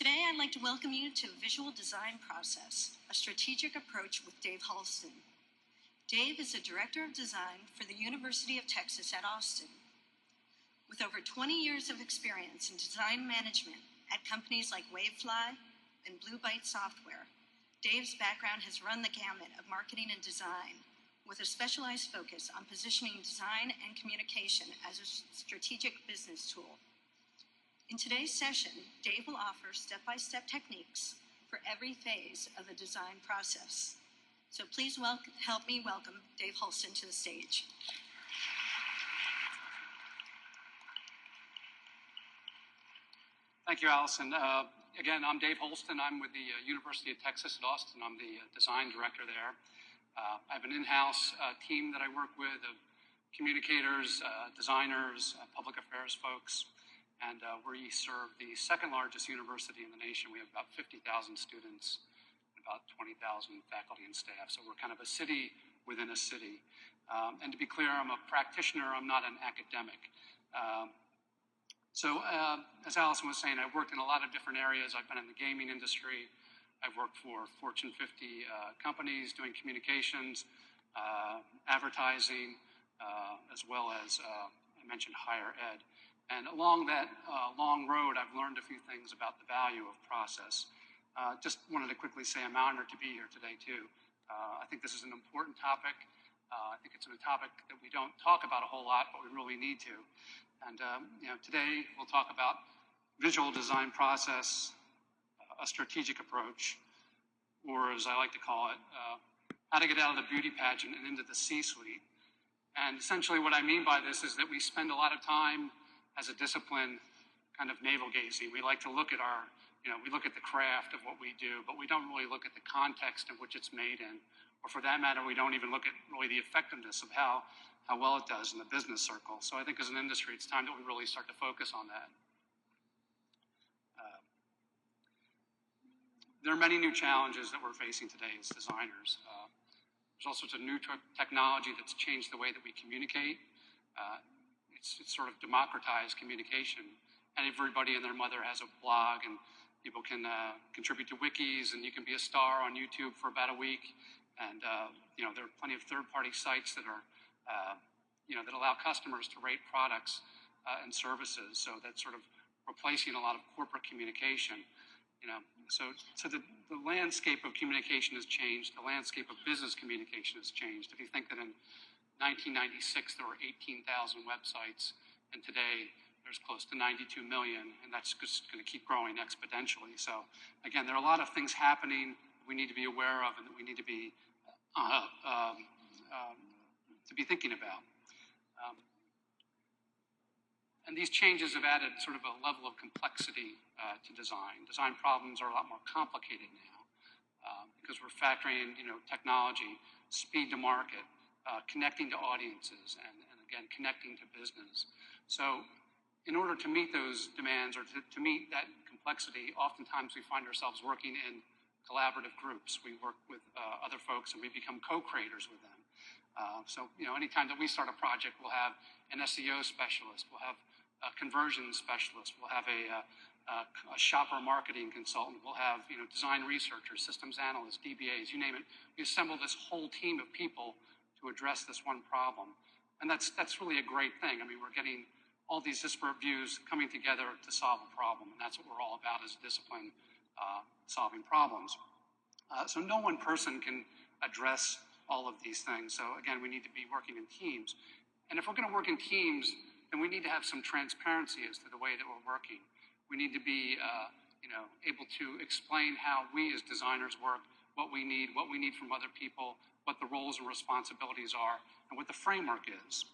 Today, I'd like to welcome you to Visual Design Process, a strategic approach with Dave Halston. Dave is a director of design for the University of Texas at Austin. With over 20 years of experience in design management at companies like Wavefly and Blue Byte Software, Dave's background has run the gamut of marketing and design, with a specialized focus on positioning design and communication as a strategic business tool. In today's session, Dave will offer step-by-step techniques for every phase of the design process. So please help me welcome Dave Halston to the stage. Thank you, Allison. Again, I'm Dave Halston. I'm with the University of Texas at Austin. I'm the design director there. I have an in-house team that I work with of communicators, designers, public affairs folks, and we serve the second largest university in the nation. We have about 50,000 students, about 20,000 faculty and staff. So we're kind of a city within a city. And to be clear, I'm a practitioner. I'm not an academic. As Allison was saying, I've worked in a lot of different areas. I've been in the gaming industry. I've worked for Fortune 50 companies doing communications, advertising, as well as, I mentioned, higher ed. And along that long road, I've learned a few things about the value of process. Just wanted to quickly say I'm honored to be here today, too. I think this is an important topic. I think it's a topic that we don't talk about a whole lot, but we really need to. And today we'll talk about visual design process, a strategic approach, or as I like to call it, how to get out of the beauty pageant and into the C-suite. And essentially what I mean by this is that we spend a lot of time as a discipline kind of navel gazing. We like to look at we look at the craft of what we do, but we don't really look at the context in which it's made in. Or for that matter, we don't even look at really the effectiveness of how well it does in the business circle. So I think as an industry, it's time that we really start to focus on that. There are many new challenges that we're facing today as designers. There's all sorts of new technology that's changed the way that we communicate. It's sort of democratized communication, and everybody and their mother has a blog, and people can contribute to wikis, and you can be a star on YouTube for about a week. And there are plenty of third-party sites that are that allow customers to rate products and services. So that's sort of replacing a lot of corporate communication. So the landscape of communication has changed. The landscape of business communication has changed. If you think that in 1996 there were 18,000 websites, and today there's close to 92 million, and that's just going to keep growing exponentially. So again, there are a lot of things happening we need to be aware of and that we need to be thinking about. And these changes have added sort of a level of complexity to design. Design problems are a lot more complicated now because we're factoring in, technology, speed to market, connecting to audiences, and again, connecting to business. So in order to meet those demands or to meet that complexity, oftentimes we find ourselves working in collaborative groups. We work with other folks and we become co-creators with them. Anytime that we start a project, we'll have an SEO specialist, we'll have a conversion specialist, we'll have a shopper marketing consultant, we'll have design researchers, systems analysts, DBAs, you name it. We assemble this whole team of people to address this one problem. And that's really a great thing. I mean, we're getting all these disparate views coming together to solve a problem, and that's what we're all about as a discipline, solving problems. So no one person can address all of these things. So again, we need to be working in teams. And if we're going to work in teams, then we need to have some transparency as to the way that we're working. We need to be able to explain how we as designers work, what we need from other people, what the roles and responsibilities are, and what the framework is.